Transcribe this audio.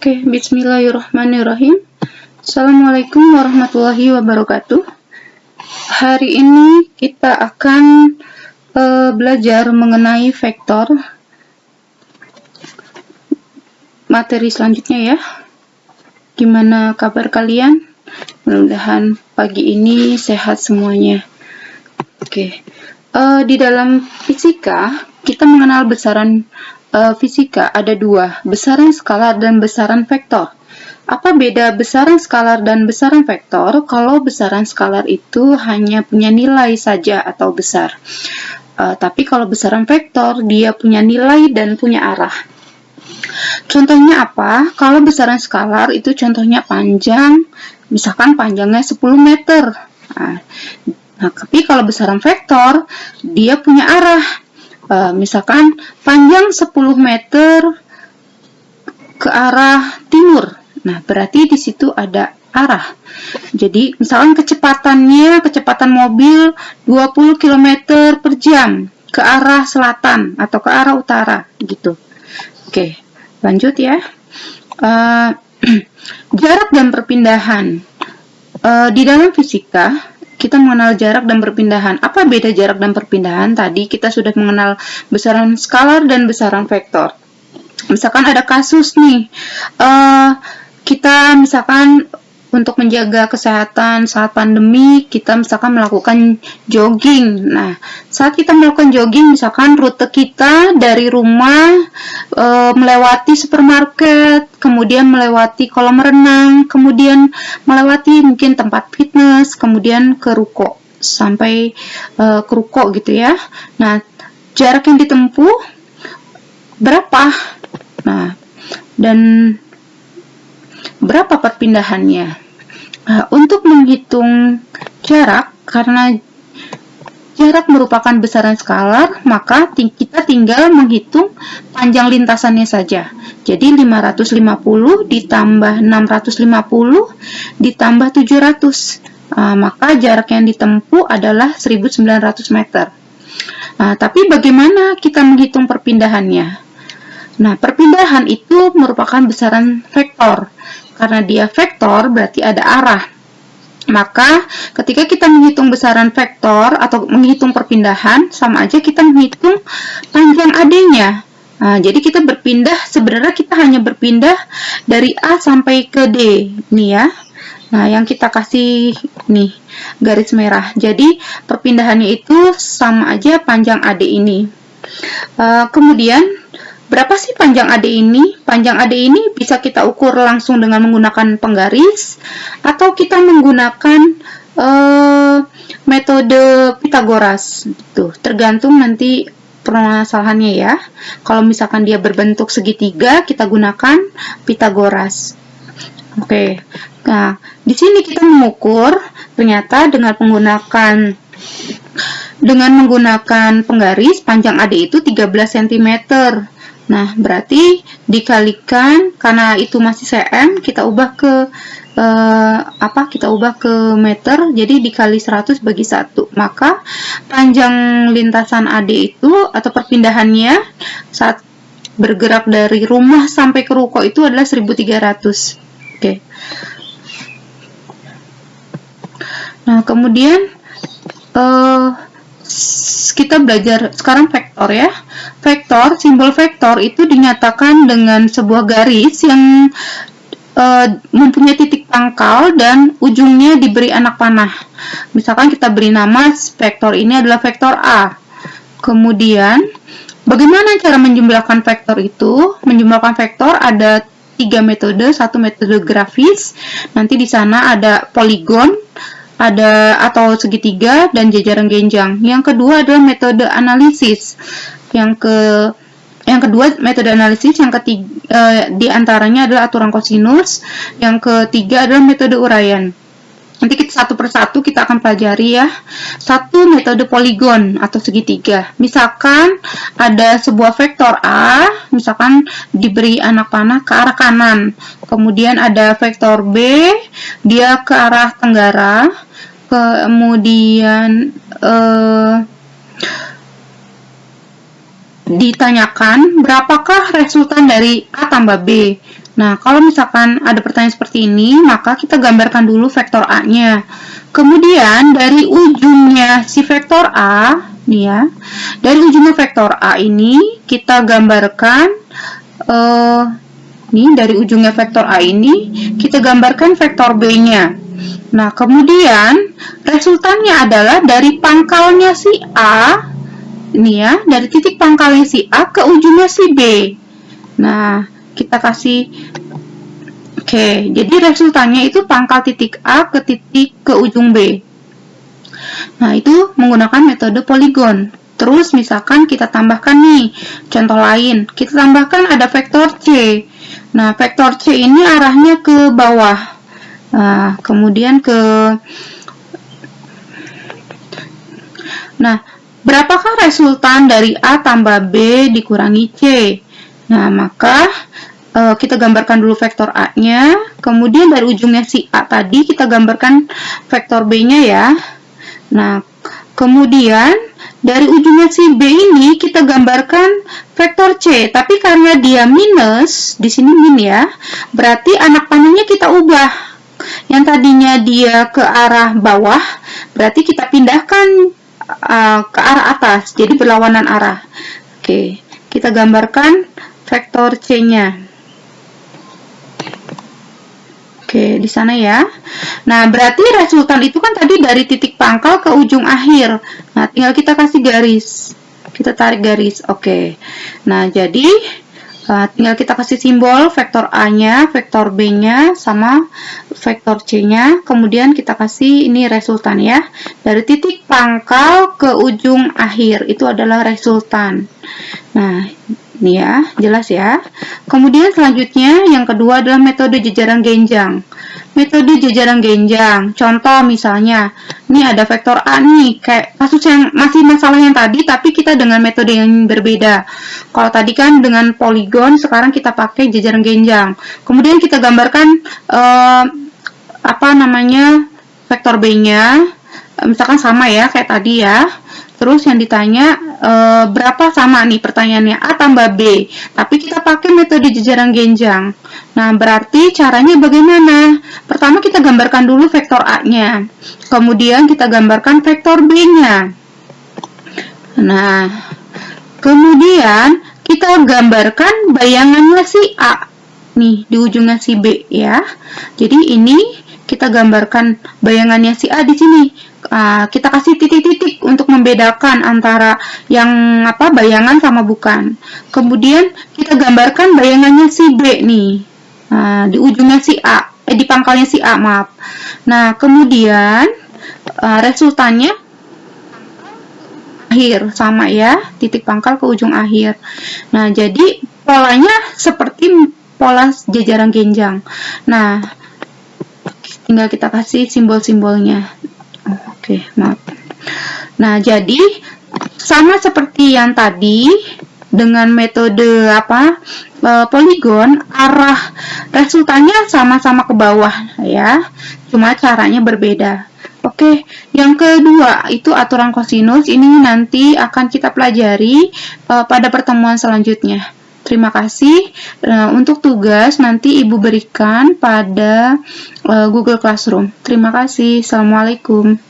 Oke, bismillahirrahmanirrahim. Assalamualaikum warahmatullahi wabarakatuh. Hari ini kita akan belajar mengenai vektor. Materi selanjutnya ya. Gimana kabar kalian? Mudah-mudahan pagi ini sehat semuanya. Oke, di dalam fisika kita mengenal besaran fisika ada dua, besaran skalar dan besaran vektor. Apa beda besaran skalar dan besaran vektor? Kalau besaran skalar itu hanya punya nilai saja atau besar. Tapi kalau besaran vektor dia punya nilai dan punya arah. Contohnya apa? Kalau besaran skalar itu contohnya panjang, misalkan panjangnya 10 meter. Nah, tapi kalau besaran vektor dia punya arah. Misalkan panjang 10 meter ke arah timur. Nah, berarti di situ ada arah. Jadi, misalkan kecepatan mobil 20 km per jam ke arah selatan atau ke arah utara gitu. Oke, lanjut ya. Jarak dan perpindahan. Di dalam fisika kita mengenal jarak dan perpindahan. Apa beda jarak dan perpindahan? Tadi kita sudah mengenal besaran skalar dan besaran vektor. Misalkan ada kasus nih, kita misalkan untuk menjaga kesehatan saat pandemi, kita misalkan melakukan jogging. Nah, saat kita melakukan jogging, misalkan rute kita dari rumah melewati supermarket, kemudian melewati kolam renang, kemudian melewati mungkin tempat fitness, kemudian ke ruko, sampai ke ruko gitu ya. Nah, jarak yang ditempuh berapa? Nah, dan berapa perpindahannya? Untuk menghitung jarak, karena jarak merupakan besaran skalar, maka kita tinggal menghitung panjang lintasannya saja. Jadi 550 ditambah 650 ditambah 700. Maka jarak yang ditempuh adalah 1900 meter. Tapi bagaimana kita menghitung perpindahannya? Nah, perpindahan itu merupakan besaran vektor. Karena dia vektor, berarti ada arah. Maka, ketika kita menghitung besaran vektor atau menghitung perpindahan, sama aja kita menghitung panjang AD-nya. Jadi kita berpindah, sebenarnya kita hanya berpindah dari A sampai ke D. Nih ya. Nah, yang kita kasih nih, garis merah. Jadi, perpindahannya itu sama aja panjang AD ini. Kemudian, berapa sih panjang AD ini? Panjang AD ini bisa kita ukur langsung dengan menggunakan penggaris atau kita menggunakan metode Pythagoras. Gitu. Tergantung nanti permasalahannya ya. Kalau misalkan dia berbentuk segitiga, kita gunakan Pythagoras. Oke. Nah, di sini kita mengukur ternyata dengan menggunakan penggaris panjang AD itu 13 cm. Nah, berarti dikalikan, karena itu masih cm, kita ubah ke meter, jadi dikali 100 bagi 1. Maka panjang lintasan AD itu atau perpindahannya saat bergerak dari rumah sampai ke ruko itu adalah 1300. Oke. Nah, kemudian kita belajar sekarang vektor ya. Vektor, simbol vektor itu dinyatakan dengan sebuah garis yang mempunyai titik pangkal dan ujungnya diberi anak panah. Misalkan kita beri nama vektor ini adalah vektor A. Kemudian, bagaimana cara menjumlahkan vektor itu? Menjumlahkan vektor ada 3 metode, satu metode grafis. Nanti di sana ada poligon, ada atau segitiga dan jajaran genjang. Yang kedua adalah metode analisis. Yang kedua metode analisis, yang ketiga di antaranya adalah aturan kosinus. Yang ketiga adalah metode uraian. Nanti kita satu persatu kita akan pelajari ya. Satu, metode poligon atau segitiga. Misalkan ada sebuah vektor A, misalkan diberi anak panah ke arah kanan. Kemudian ada vektor B, dia ke arah tenggara. Kemudian ditanyakan berapakah resultan dari A tambah B. Nah, kalau misalkan ada pertanyaan seperti ini, maka kita gambarkan dulu vektor A-nya. Kemudian dari ujungnya si vektor A, nih ya, dari ujungnya vektor A ini kita gambarkan, nih dari ujungnya vektor A ini kita gambarkan vektor B-nya. Nah, kemudian resultannya adalah dari pangkalnya si A, ini ya, dari titik pangkalnya si A ke ujungnya si B. Nah, kita kasih, oke, jadi resultannya itu pangkal titik A ke ujung B. Nah, itu menggunakan metode poligon. Terus misalkan kita tambahkan nih, contoh lain, kita tambahkan ada vektor C. Nah, vektor C ini arahnya ke bawah. Nah, kemudian berapakah resultan dari A tambah B dikurangi C? Nah, maka kita gambarkan dulu vektor A-nya, kemudian dari ujungnya si A tadi kita gambarkan vektor B-nya ya. Nah, kemudian dari ujungnya si B ini kita gambarkan vektor C, tapi karena dia minus, di sini min ya, berarti anak panahnya kita ubah. Yang tadinya dia ke arah bawah, berarti kita pindahkan ke arah atas, jadi berlawanan arah. Oke, kita gambarkan vektor C-nya. Oke, di sana ya. Nah, berarti resultan itu kan tadi dari titik pangkal ke ujung akhir. Nah, tinggal kita kasih garis. Kita tarik garis. Oke. Nah, jadi tinggal kita kasih simbol vektor A-nya, vektor B-nya, sama vektor C-nya. Kemudian kita kasih ini resultan ya. Dari titik pangkal ke ujung akhir, itu adalah resultan. Nah, ini ya, jelas ya. Kemudian selanjutnya, yang kedua adalah metode jejaring genjang. Metode jejaring genjang, contoh misalnya, ini ada vektor A nih, kayak kasus yang masih masalah yang tadi, tapi kita dengan metode yang berbeda. Kalau tadi kan dengan poligon, sekarang kita pakai jejaring genjang. Kemudian kita gambarkan vektor B-nya, misalkan sama ya, kayak tadi ya. Terus yang ditanya berapa sama nih pertanyaannya A tambah B, tapi kita pakai metode jejaring genjang. Nah, berarti caranya bagaimana? Pertama kita gambarkan dulu vektor A-nya, kemudian kita gambarkan vektor B-nya. Nah, kemudian kita gambarkan bayangannya si A nih di ujungnya si B ya. Jadi ini kita gambarkan bayangannya si A di sini. Kita kasih titik-titik untuk membedakan antara yang bayangan sama bukan. Kemudian kita gambarkan bayangannya si B nih, di ujungnya si A, di pangkalnya si A, maaf. Nah, kemudian resultannya akhir sama ya, titik pangkal ke ujung akhir. Nah, jadi polanya seperti pola jejaring genjang. Nah, tinggal kita kasih simbol-simbolnya. Oke, maaf. Nah, jadi sama seperti yang tadi dengan metode poligon, arah resultannya sama-sama ke bawah ya. Cuma caranya berbeda. Oke, yang kedua itu aturan kosinus. Ini nanti akan kita pelajari pada pertemuan selanjutnya. Terima kasih. Untuk tugas nanti Ibu berikan pada Google Classroom. Terima kasih. Assalamualaikum.